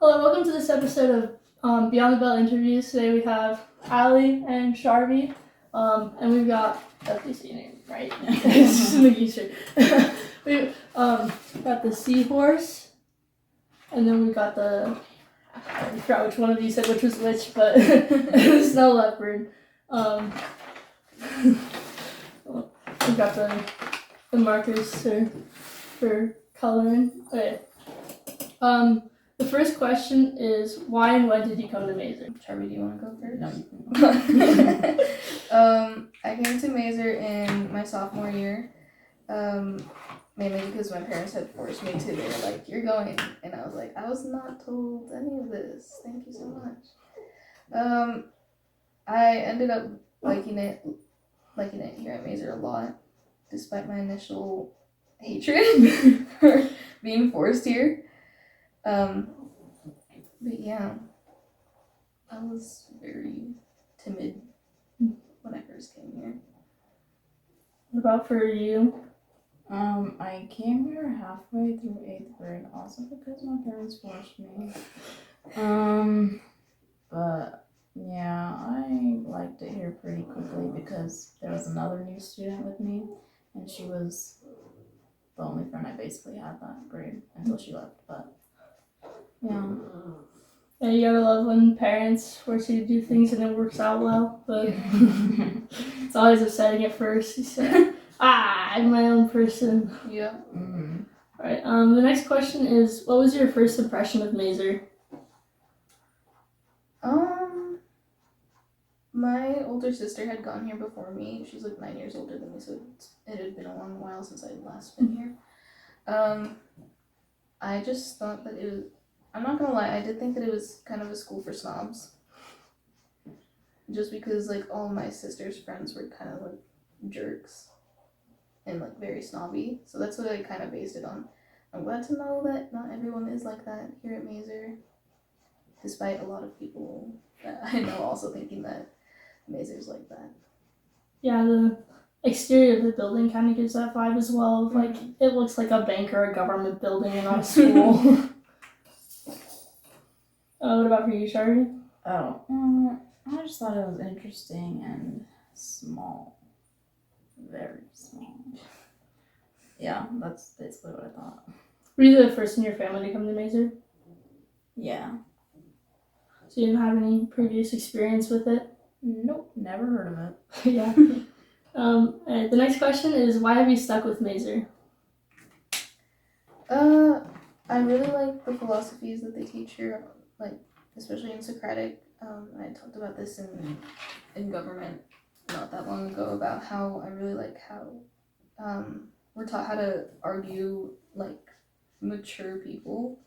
Hello, welcome to this episode of Beyond the Bell interviews. Today we have Ailie and Charvi, and we've got that's your name, right? It's just make you sure. We got the seahorse, and then we got I forgot which one of you said which was which, but the snow leopard. We got the markers for coloring. Okay. The first question is, why and when did you come to Mazer? Charvi, do you want to go first? No, you can. I came to Mazer in my sophomore year, mainly because my parents had forced me to. They were like, "You're going," and I was like, "I was not told any of this. Thank you so much." I ended up liking it here at Mazer a lot, despite my initial hatred for being forced here. But yeah, I was very timid when I first came here. What about for you? I came here halfway through 8th grade, also because my parents forced me. But yeah, I liked it here pretty quickly because there was another new student with me, and she was the only friend I basically had that grade until she left. But yeah. Yeah, you gotta love when parents force you to do things and it works out well, but it's always upsetting at first. You say, I'm my own person. Yeah. Mm-hmm. Alright, the next question is, what was your first impression of Mazer? My older sister had gone here before me. She's like 9 years older than me, so it had been a long while since I had last been here. I just thought that it was, I'm not gonna lie, I did think that it was kind of a school for snobs. Just because like all my sister's friends were kind of like jerks and like very snobby. So that's what I kind of based it on. I'm glad to know that not everyone is like that here at Mazer, despite a lot of people that I know also thinking that Mazer's like that. Yeah, the exterior of the building kind of gives that vibe as well. Of, like, it looks like a bank or a government building and not a school. What about for you, Charlie? Oh, I just thought it was interesting and small. Very small. Yeah, that's basically what I thought. Were you the first in your family to come to Mazer? Yeah. So you didn't have any previous experience with it? Nope, never heard of it. Yeah. The next question is, why have you stuck with Mazer? I really like the philosophies that they teach here, like especially in Socratic. I talked about this in government not that long ago about how I really like how we're taught how to argue like mature people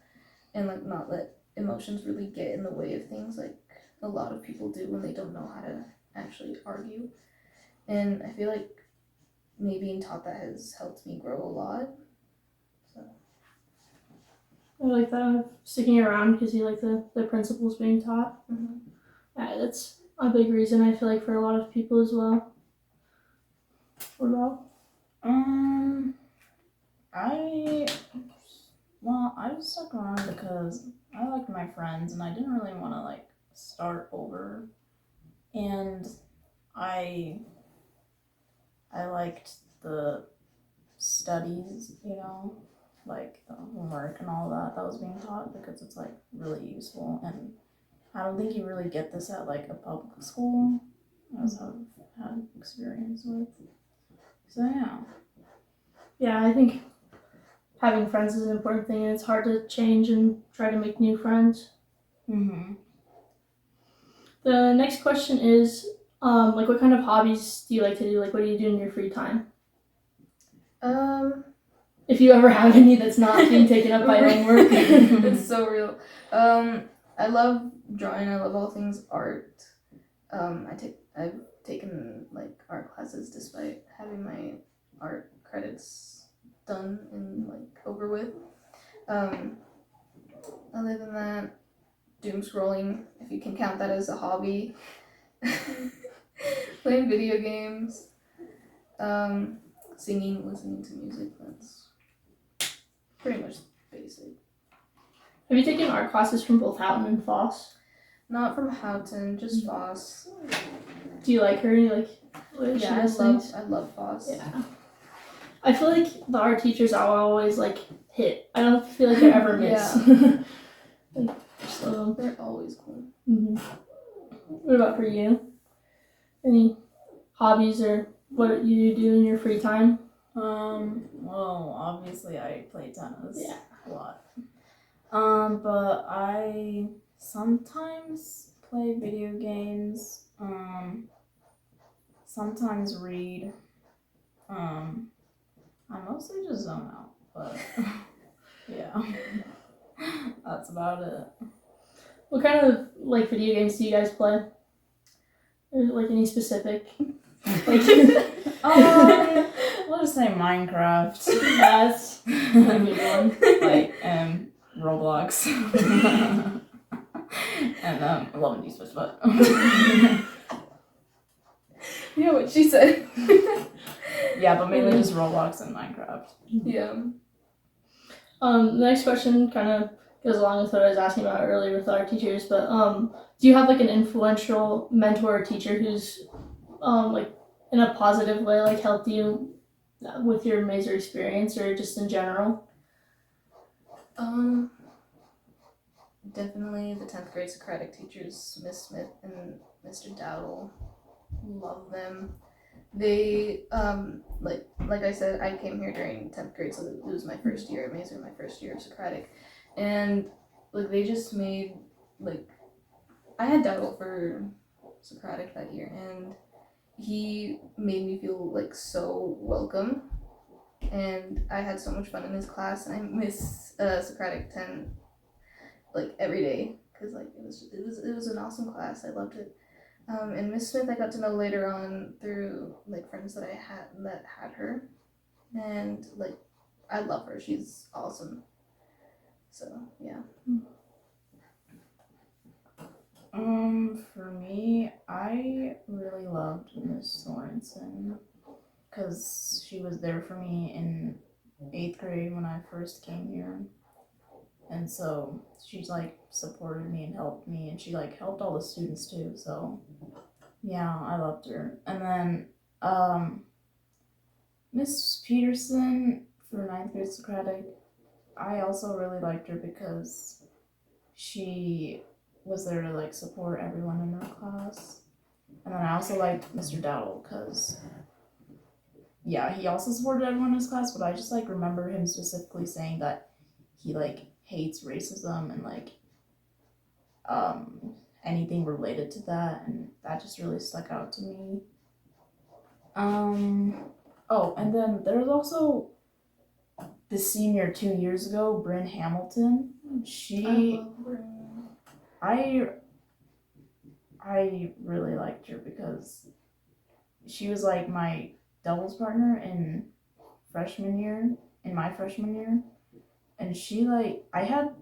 and like not let emotions really get in the way of things like a lot of people do when they don't know how to actually argue. And I feel like me being taught that has helped me grow a lot. So I like that, sticking around because you like the principles being taught. mm-hmm. Yeah, that's a big reason I feel like for a lot of people as well. What about? I just stuck around because I liked my friends and I didn't really want to like start over, and I liked the studies, like the homework and all that was being taught because it's like really useful, and I don't think you really get this at like a public school, as I've had experience with. So yeah. Yeah, I think having friends is an important thing, and it's hard to change and try to make new friends. Mm-hmm. The next question is, like, what kind of hobbies do you like to do? Like, what do you do in your free time? If you ever have any that's not being taken up by homework. It's so real. I love drawing. I love all things art. I've taken like art classes despite having my art credits done and like over with. Other than that, doom scrolling, if you can count that as a hobby. Playing video games. Singing, listening to music. That's pretty much basic. Have you taken art classes from both Houghton and Foss? Not from Houghton, just Foss. Do you like her? You like what she Yeah, does things? I love Foss. Yeah. I feel like the art teachers are always like hit. I don't feel like they ever miss. Like, so They're always cool. Mm-hmm. What about for you? Any hobbies or what you do in your free time? Well, obviously I play tennis. Yeah. A lot. But I sometimes play video games. Sometimes read. I mostly just zone out, but yeah. That's about it. What kind of like video games do you guys play? Or like any specific? Like We'll just say Minecraft. That's a good one. Like Roblox. And I love Indie Switch, but Yeah, what she said. yeah, but mainly just Roblox and Minecraft. Yeah. The next question kind of goes along with what I was asking about earlier with our teachers, but do you have like an influential mentor or teacher who's like in a positive way like helped you with your Mazer experience or just in general? Definitely the 10th grade Socratic teachers, Miss Smith and Mr. Dowdle. Love them. They like I said, I came here during 10th grade, so it was my first year at Mazer, my first year of Socratic, and like they just made like I had Dowdle for Socratic that year, and he made me feel like so welcome, and I had so much fun in his class, and I miss Socratic 10 like every day because like it was an awesome class. I loved it. And Miss Smith I got to know later on through like friends that I had her, and like I love her. She's awesome. So yeah. For me, I really loved Miss Sorensen because she was there for me in 8th grade when I first came here. And so she's like supported me and helped me, and she like helped all the students too. So yeah, I loved her. And then Miss Peterson for 9th grade Socratic, I also really liked her because she was there to like support everyone in her class. And then I also liked Mr. Dowdle because yeah, he also supported everyone in his class, but I just like remember him specifically saying that he like hates racism and like anything related to that, and that just really stuck out to me. Oh, and then there's also the senior 2 years ago, Bryn Hamilton. I really liked her because she was like my doubles partner in my freshman year. And she like, I had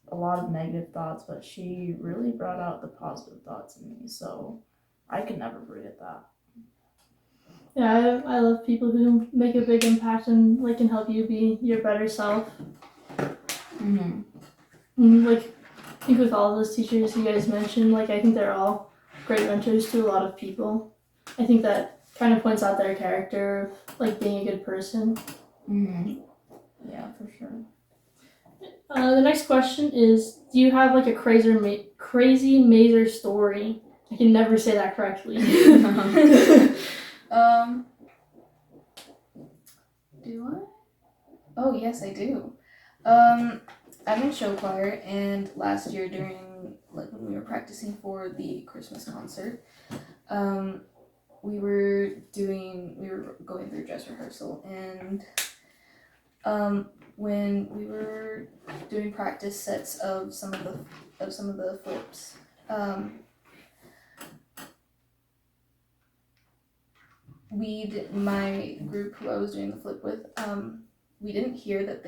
a lot of negative thoughts, but she really brought out the positive thoughts in me. So I could never forget that. Yeah, I love people who make a big impact and like can help you be your better self. Mm-hmm. Like I think with all of those teachers you guys mentioned, like I think they're all great mentors to a lot of people. I think that kind of points out their character of like being a good person. Mm-hmm. Yeah, for sure. The next question is, do you have like a crazy Mazer story? I can never say that correctly. Do I? Oh yes, I do. I'm in show choir, and last year during like when we were practicing for the Christmas concert, we were going through dress rehearsal, and when we were doing practice sets of some of the flips, my group who I was doing the flip with, we didn't hear that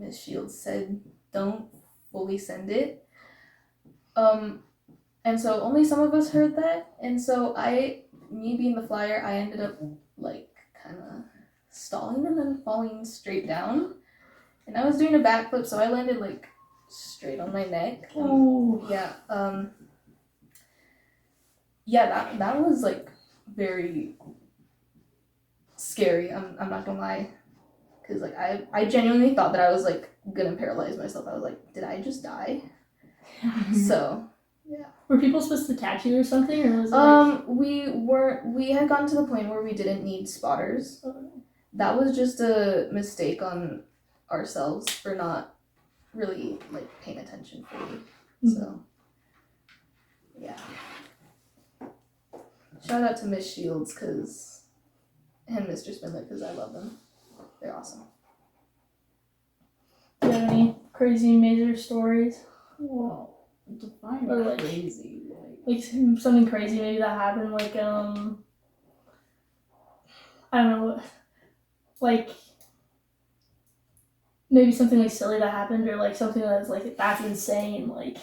Miss Shields said don't fully send it, and so only some of us heard that, and so me being the flyer, I ended up like kind of stalling and then falling straight down, and I was doing a backflip, so I landed like straight on my neck. Oh. Yeah. Yeah, that was like very scary. I'm not gonna lie, because like I genuinely thought that I was like gonna paralyze myself. I was like, did I just die? So yeah. Were people supposed to catch you or something, or was it like... We had gotten to the point where we didn't need spotters. That was just a mistake on ourselves for not really like paying attention fully. So yeah. Shout out to Miss Shields and Mr. Spindler, because I love them. They're awesome. Do you have any crazy major stories? Well, define Or, like, crazy. Like something crazy maybe that happened, like I don't know, like maybe something like silly that happened, or like something that's like that's insane, like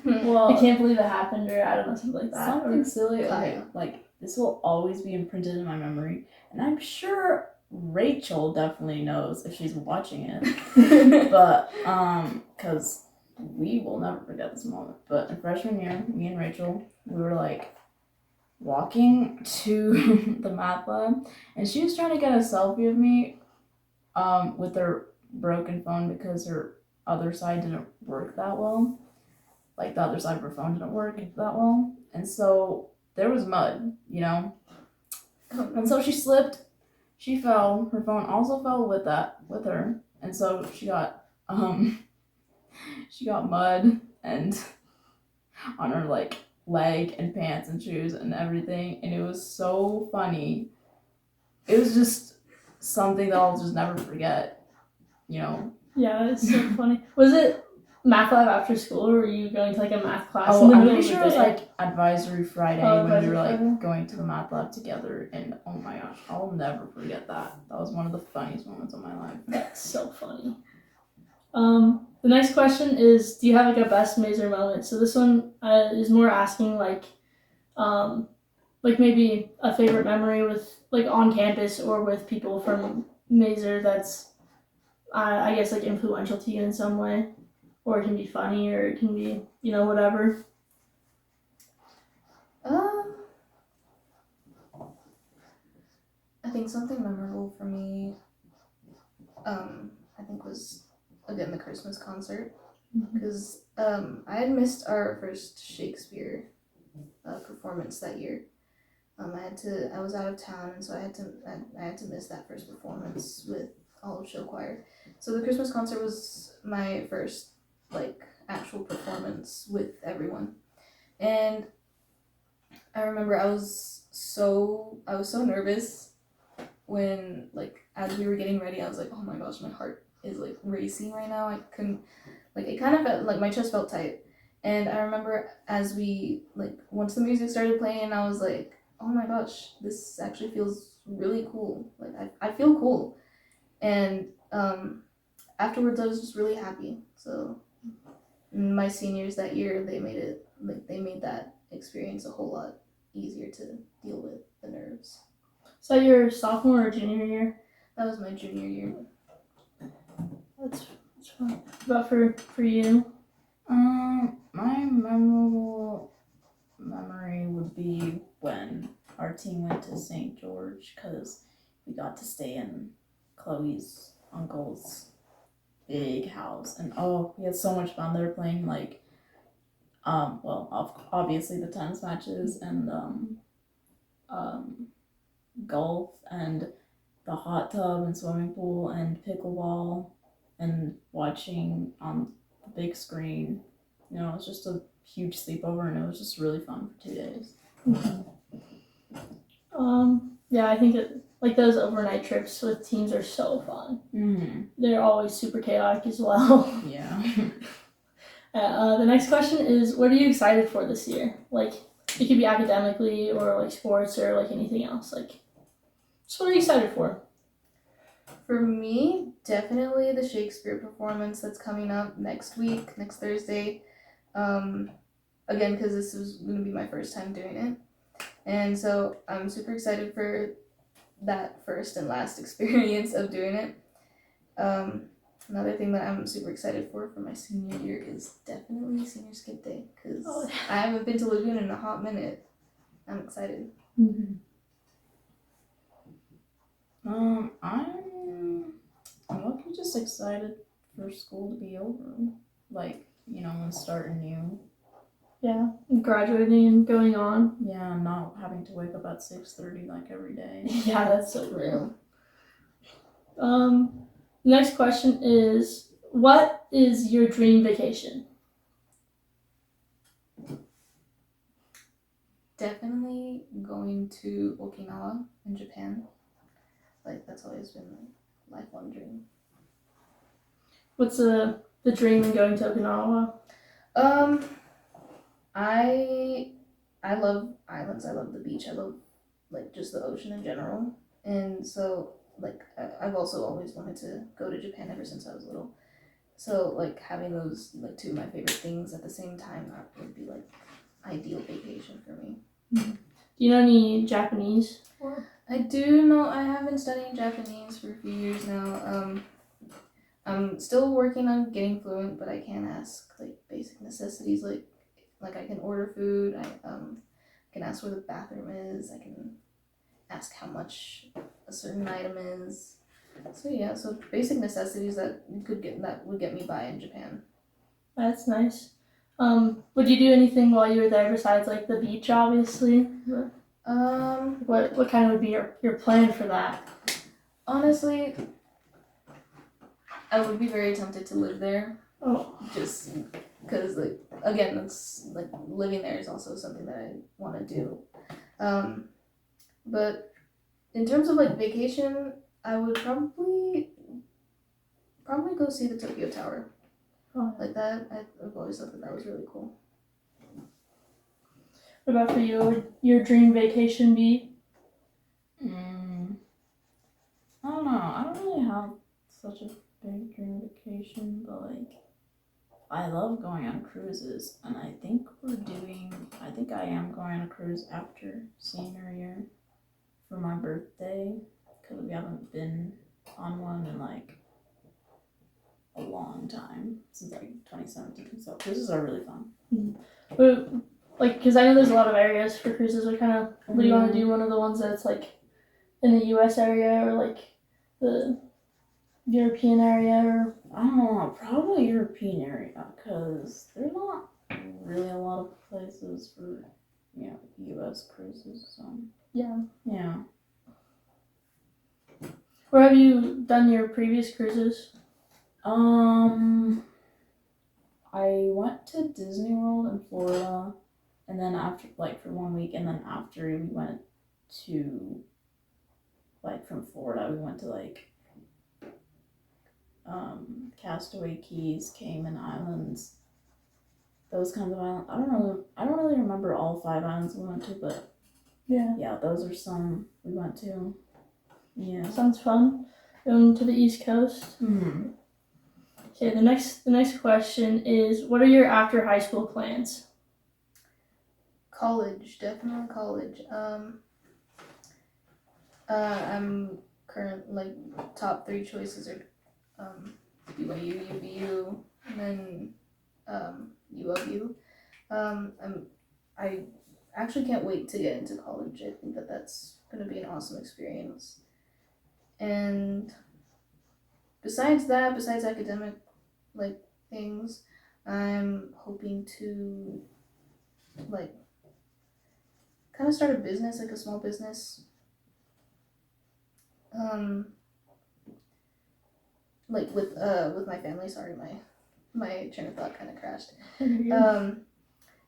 Well, I can't believe it happened, or I don't know, something like that. something Or, silly. Okay, Kaya. like this will always be imprinted in my memory, and I'm sure Rachel definitely knows if she's watching it. But because we will never forget this moment. But in freshman year, me and Rachel, we were like walking to the math lab, and she was trying to get a selfie of me with her broken phone because her other side didn't work that well. Like the other side of her phone didn't work that well. And so there was mud, you know? And so she slipped, she fell, her phone also fell with her. And so she got mud and on her like leg and pants and shoes and everything, and it was so funny. It was just something that I'll just never forget, you know. yeah, it's so funny. Was it math lab after school, or were you going to like a math class? Oh, in the I'm middle pretty of the sure it was day? like advisory Friday when we Advisory were like Friday. going to the math lab together, and oh my gosh, I'll never forget that. That was one of the funniest moments of my life. That's so funny. The next question is, do you have like a best Mazer moment? So this one is more asking like maybe a favorite memory with like on campus or with people from Mazer that's I guess like influential to you in some way, or it can be funny, or it can be, you know, whatever. I think something memorable for me, I think was again the Christmas concert, because I had missed our first Shakespeare performance that year. I was out of town, and so I had to miss that first performance with all of show choir. So the Christmas concert was my first like actual performance with everyone, and I remember I was so nervous when like as we were getting ready. I was like, oh my gosh, my heart is like racing right now. I couldn't, like, it kind of felt like my chest felt tight. And I remember as we like once the music started playing, I was like, oh my gosh, this actually feels really cool. Like I feel cool. And afterwards I was just really happy. So my seniors that year, they made that experience a whole lot easier to deal with the nerves. Is that your sophomore or junior year? That was my junior year. That's fun. What about for you? My memorable memory would be when our team went to St. George, because we got to stay in Chloe's uncle's big house, and we had so much fun. They were playing like obviously the tennis matches and golf and the hot tub and swimming pool and pickleball and watching on the big screen. You know, it was just a huge sleepover, and it was just really fun for 2 days. Yeah, I think that like those overnight trips with teams are so fun. Mm-hmm. They're always super chaotic as well. Yeah. The next question is, what are you excited for this year? Like, it could be academically or like sports or like anything else. Like, so what are you excited for? For me, definitely the Shakespeare performance that's coming up next week, next Thursday. Again, because this is going to be my first time doing it. And so I'm super excited for that first and last experience of doing it. Another thing that I'm super excited for my senior year is definitely senior skip day, because Oh. I haven't been to Lagoon in a hot minute. I'm excited. Mm-hmm. I'm lucky, just excited for school to be over. Like, and starting new. Yeah, graduating and going on. Yeah, not having to wake up at 6:30 like every day. Yeah, that's so real. Next question is, what is your dream vacation? Definitely going to Okinawa in Japan. Like, that's always been my lifelong dream. What's the dream in going to Okinawa? I love islands. I love the beach. I love like just the ocean in general. And so like I've also always wanted to go to Japan ever since I was little. So like having those like two of my favorite things at the same time, that would be like ideal vacation for me. Do you know any Japanese? I do know. I have been studying Japanese for a few years now. I'm still working on getting fluent, but I can ask like basic necessities like I can order food. I can ask where the bathroom is. I can ask how much a certain item is. So yeah, so basic necessities that would get me by in Japan. That's nice. Would you do anything while you were there besides like the beach, obviously? What kind of would be your plan for that? Honestly, I would be very tempted to live there. Oh, Just because like again, it's like living there is also something that I want to do. But in terms of like vacation, I would probably go see the Tokyo Tower. oh. Like that, I've always thought that was really cool. What about for you? What would your dream vacation be? I don't know. I don't really have such a big dream vacation, but like, I love going on cruises, and I think I am going on a cruise after senior year for my birthday, because we haven't been on one in like a long time, since like 2017. So cruises are really fun. Like, because I know there's a lot of areas for cruises. What do you want to do? One of the ones that's like in the U.S. area or like the European area, or I don't know, probably European area, because there's not really a lot of places for, U.S. cruises, so. yeah. Yeah. Where have you done your previous cruises? I went to Disney World in Florida, and then after, like, for 1 week, and then after we went to, like, from Florida, we went to, like, Castaway Keys, Cayman Islands, those kinds of islands. I don't really remember all 5 islands we went to, but yeah, those are some we went to. Yeah. Sounds fun. Going to the East Coast. Mm-hmm. Okay, the next question is, what are your after high school plans? College, definitely college. I'm top 3 choices are BYU, UVU, and then UOU. I actually can't wait to get into college. I think that's gonna be an awesome experience. And besides academic like things, I'm hoping to like kind of start a business, like a small business. Like with my family. Sorry, my train of thought kind of crashed.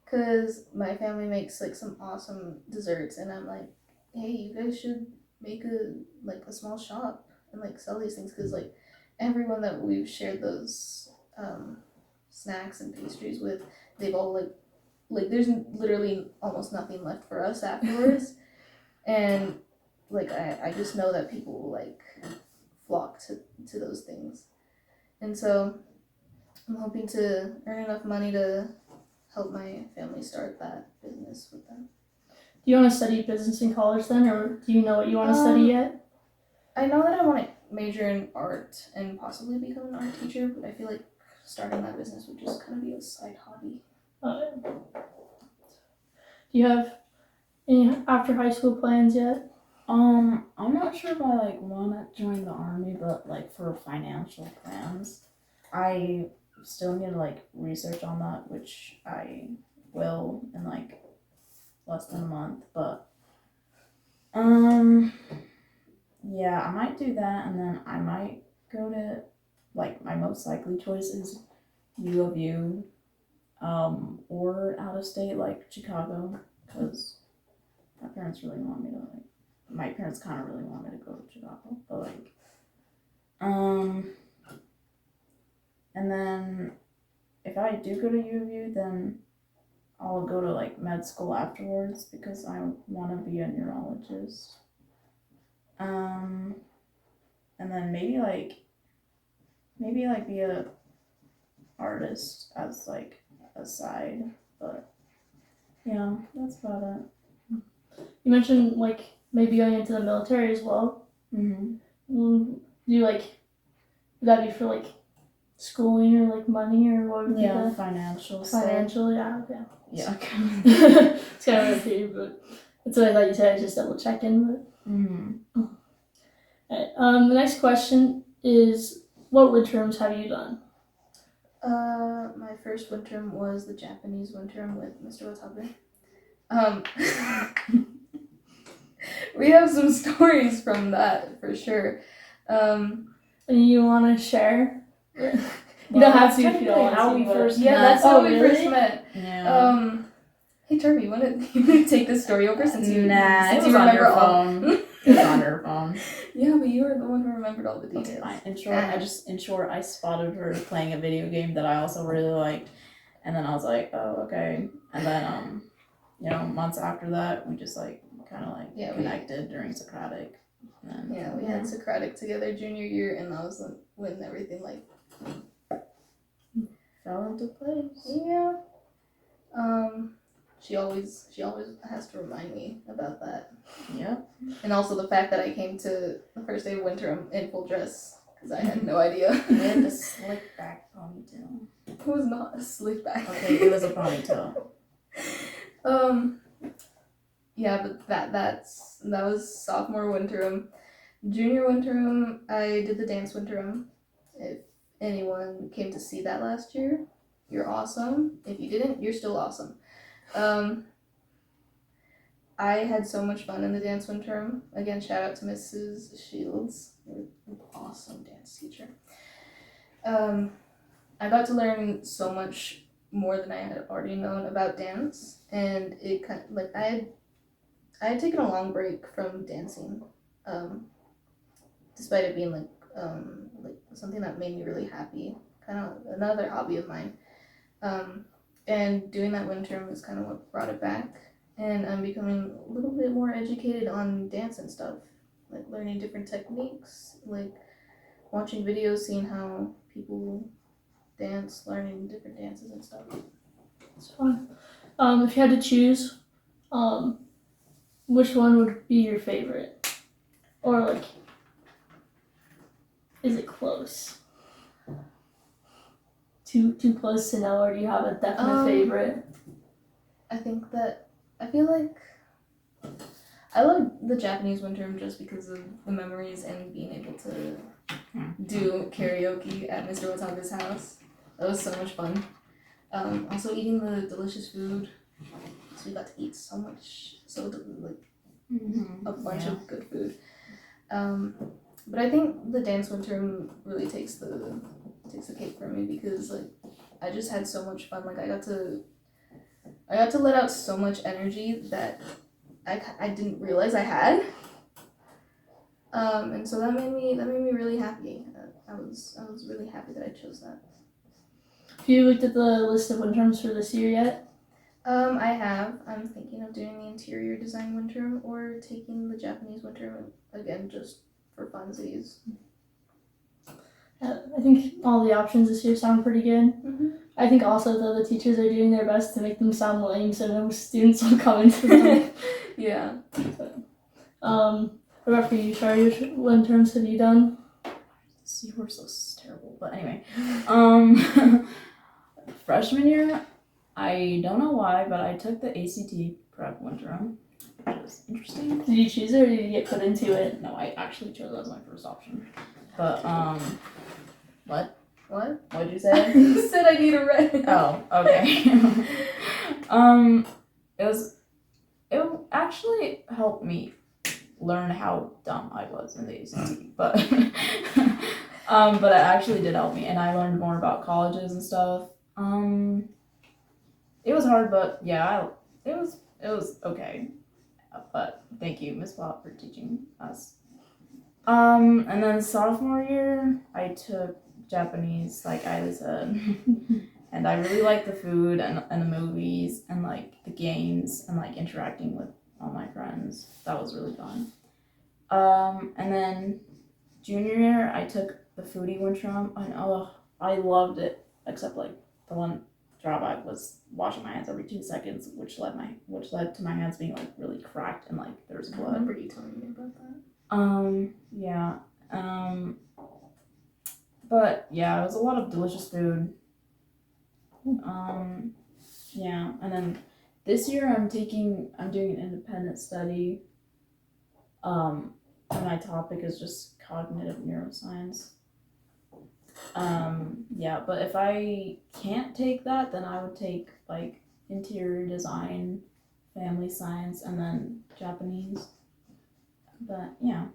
Cause my family makes like some awesome desserts, and I'm like, hey, you guys should make a small shop and like sell these things, cause like everyone that we've shared those snacks and pastries with, they've all like there's literally almost nothing left for us afterwards, and like I just know that people will like flock to those things, and so I'm hoping to earn enough money to help my family start that business with them. Do you want to study business in college then, or do you know what you want to study yet? I know that I want to major in art and possibly become an art teacher, but I feel like starting that business would just kind of be a side hobby. Do you have any after high school plans yet? I'm not sure if I like want to join the army, but like for financial plans, I still need to like research on that, which I will in like less than a month. But yeah, I might do that, and then I might go to like my most likely choice is U of U, or out of state like Chicago, because my parents really want me to like. My parents kind of really wanted to go to Chicago, but like, and then if I do go to U of U, then I'll go to like med school afterwards because I want to be a neurologist. And then maybe be a artist as like a side, but yeah, that's about it. You mentioned like maybe going into the military as well. Mm-hmm. Do you like, would that be for like schooling or like money or what would be Yeah, the financial. yeah, okay. Yeah. It's kind of weird, but that's what I thought you said. I was just double checking. But Mm-hmm. Alright, the next question is, what wind terms have you done? My first wind term was the Japanese wind term with Mr. Watabe. We have some stories from that for sure. And you want to share? You don't have to if you don't want how to. we but- first Yeah, met. that's how we really? first met. Yeah. Hey Charvi, you wanna take this story over since you Nah, since it you was on remember your all? phone. It was on her phone. Yeah, but you were the one who remembered all the details. In short, I spotted her playing a video game that I also really liked, and then I was like, oh, okay. And then, months after that, we just like kind of like connected during Socratic. And then, We had Socratic together junior year, and that was when everything like fell into place. yeah. She always has to remind me about that. Yep. And also the fact that I came to the first day of winter in full dress because I had no idea. We had the slick back ponytail. It was not a slick back. Okay, it was a ponytail. Yeah, but that was sophomore winterim. Junior winterim, I did the dance winterim. If anyone came to see that last year, you're awesome. If you didn't, you're still awesome. I had so much fun in the dance winterim. Again, shout out to Mrs. Shields, an awesome dance teacher. I got to learn so much more than I had already known about dance, and it kind of like I had taken a long break from dancing, despite it being like something that made me really happy, kind of another hobby of mine. And doing that wind term was kind of what brought it back, and I'm becoming a little bit more educated on dance and stuff, like learning different techniques, like watching videos, seeing how people dance, learning different dances and stuff. It's fun. If you had to choose, which one would be your favorite? Or like, is it close? Too close to know, or do you have a definite favorite? I feel like I love the Japanese winter just because of the memories and being able to do karaoke at Mr. Watabe's house. That was so much fun. Also eating the delicious food. So we got to eat so much, a bunch of good food. But I think the dance winter really takes the cake for me because like I just had so much fun. Like I got to let out so much energy that I didn't realize I had. And so that made me really happy. I was really happy that I chose that. Have you looked at the list of wind terms for this year yet? I have. I'm thinking of doing the interior design wind term or taking the Japanese wind term again just for funsies. I think all the options this year sound pretty good. Mm-hmm. I think also though the teachers are doing their best to make them sound lame so no students will come into them. Yeah. What about for you, Shari? Which wind terms have you done? You were so terrible. But anyway, freshman year, I don't know why, but I took the ACT prep winter room, which was interesting. Did you choose it or did you get put into it? No, I actually chose it as my first option. But what? What? What'd you say? You said I need a red. Oh, okay. It actually helped me learn how dumb I was in the ACT, but but it actually did help me, and I learned more about colleges and stuff. It was hard, but yeah, it was okay. But thank you, Miss Pop, for teaching us. And then sophomore year, I took Japanese, like I said. And I really liked the food and the movies and like the games and like interacting with all my friends. That was really fun. And then junior year, I took the foodie winter room, and I loved it. Except like the one drawback was washing my hands every 2 seconds, which led to my hands being like really cracked and like there's I blood. remember you telling me about that. Yeah. But yeah, it was a lot of delicious food. Yeah, and then this year I'm doing an independent study. And my topic is just cognitive neuroscience. Yeah, but if I can't take that, then I would take like interior design, family science, and then Japanese. But yeah.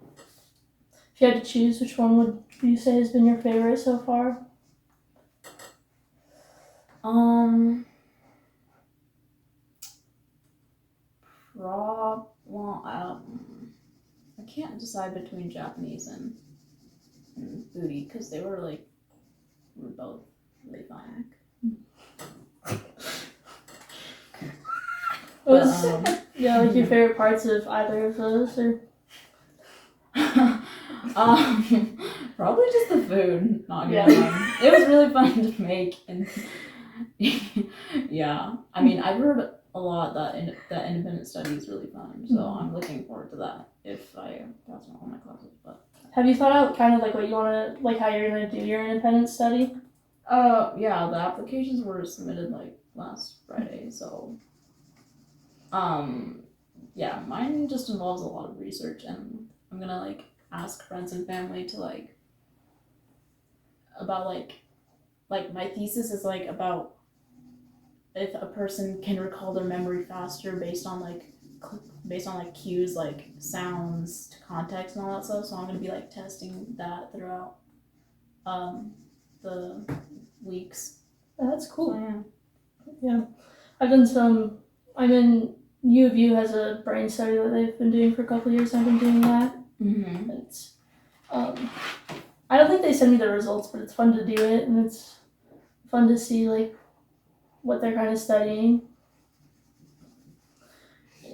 If you had to choose, which one would you say has been your favorite so far? I can't decide between Japanese and foodie because they were both really fun. What was like your favorite parts of either of those, or? Probably just the food. Not gonna lie. It was really fun to make, and yeah. I mean, I've heard a lot that that independent study is really fun, so I'm looking forward to that if I pass all my classes. But have you thought out kind of like what you want to, like how you're gonna do your independent study? Yeah, the applications were submitted like last Friday, so yeah, mine just involves a lot of research, and I'm gonna like ask friends and family to about my thesis is like about if a person can recall their memory faster based on cues like sounds to context and all that stuff. So I'm gonna be like testing that throughout the weeks. Oh, that's cool. So, yeah. I've done some. I'm in U of U has a brain study that they've been doing for a couple of years. I've been doing that. Mm-hmm. It's I don't think they send me the results, but it's fun to do it, and it's fun to see like what they're kind of studying.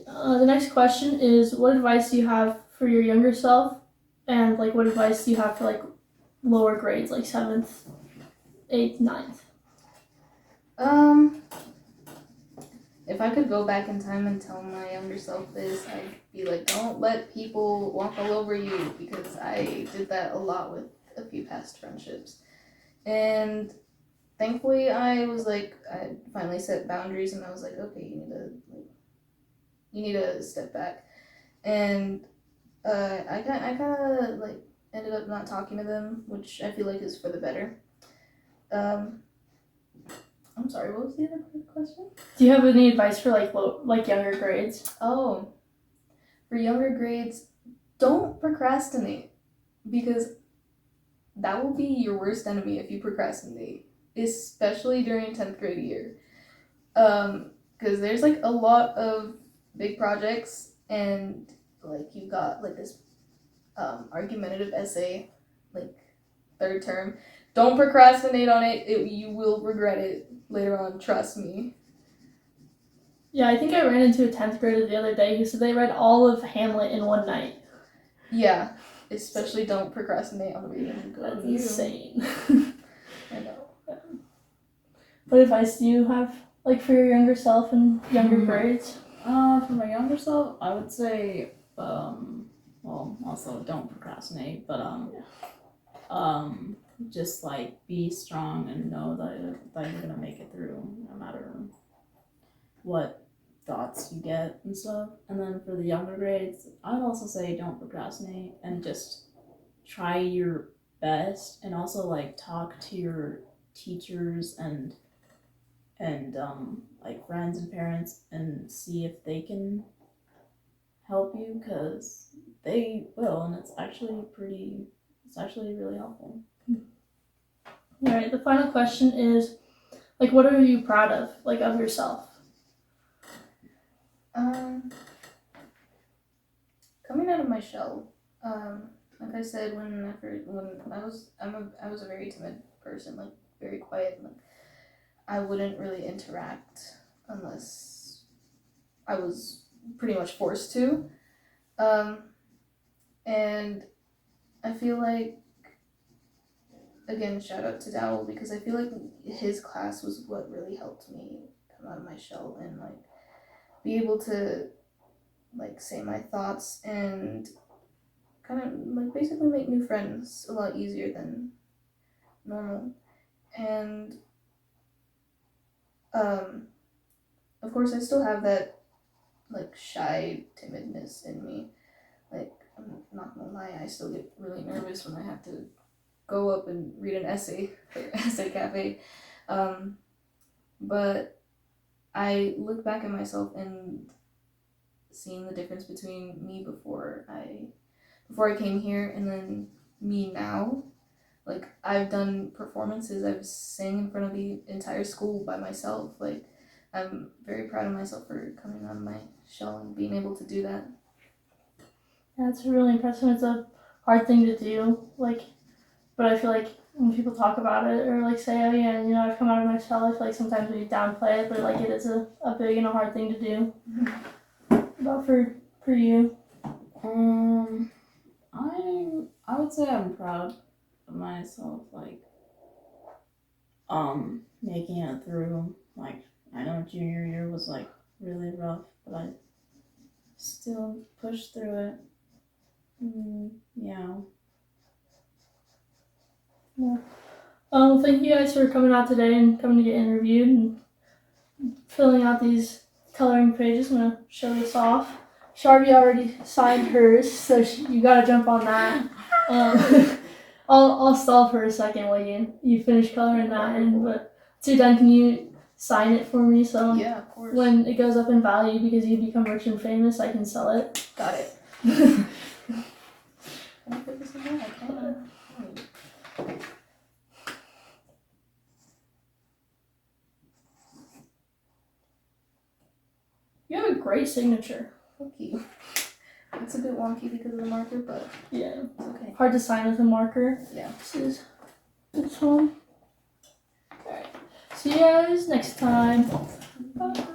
The next question is, what advice do you have for your younger self, and like what advice do you have for like lower grades, like 7th, 8th, 9th? If I could go back in time and tell my younger self this, I'd be like, don't let people walk all over you, because I did that a lot with a few past friendships. And thankfully I finally set boundaries, and I was like, okay, you need to step back. And I kind of like ended up not talking to them, which I feel like is for the better. I'm sorry, what was the other question? Do you have any advice for like younger grades? Oh, for younger grades, don't procrastinate, because that will be your worst enemy if you procrastinate, especially during 10th grade year. Because there's like a lot of big projects, and like you got like this argumentative essay, like 3rd term. Don't procrastinate on it. You will regret it later on, trust me. Yeah, I think I ran into a 10th grader the other day who said they read all of Hamlet in one night. Yeah, especially don't procrastinate on reading. That's insane. I know. What advice do you have like for your younger self and younger grades? For my younger self, I would say, well, also don't procrastinate, but just like be strong and know that you're gonna make it through no matter what thoughts you get and stuff. And then for the younger grades, I'd also say don't procrastinate and just try your best, and also like talk to your teachers and like friends and parents and see if they can help you, because they will, and it's actually really helpful. All right, the final question is, like, what are you proud of, like, of yourself? Coming out of my shell. Like I said, when I was a very timid person, like very quiet. Like I wouldn't really interact unless I was pretty much forced to. And I feel like, again, shout out to Dowell, because I feel like his class was what really helped me come out of my shell and like be able to like say my thoughts and kind of like basically make new friends a lot easier than normal. And of course I still have that like shy timidness in me. Like, I'm not gonna lie, I still get really nervous when I have to go up and read an essay for Essay Cafe. But I look back at myself and seeing the difference between me before I came here and then me now. Like, I've done performances, I've sang in front of the entire school by myself. Like, I'm very proud of myself for coming out of my shell and being able to do that. That's really impressive. It's a hard thing to do, like, but I feel like when people talk about it or like say, oh yeah, you know, I've come out of my shell, I feel like sometimes we downplay it, but like it is a big and a hard thing to do. About for you? I would say I'm proud of myself, like making it through. Like, I know junior year was like really rough, but I still pushed through it. Yeah. Thank you guys for coming out today and coming to get interviewed and filling out these coloring pages. I'm gonna show this off. Charvi already signed hers, so you gotta jump on that. I'll stall for a second while you finish coloring that in, but once you're done, can you sign it for me so yeah, of course. when it goes up in value because you become rich and famous, I can sell it? Got it. Can I put this in there? I can. You have a great signature. Thank you. It's a bit wonky because of the marker, but yeah, it's okay. Hard to sign with a marker. Yeah. This one. Alright. See you guys next time. Bye.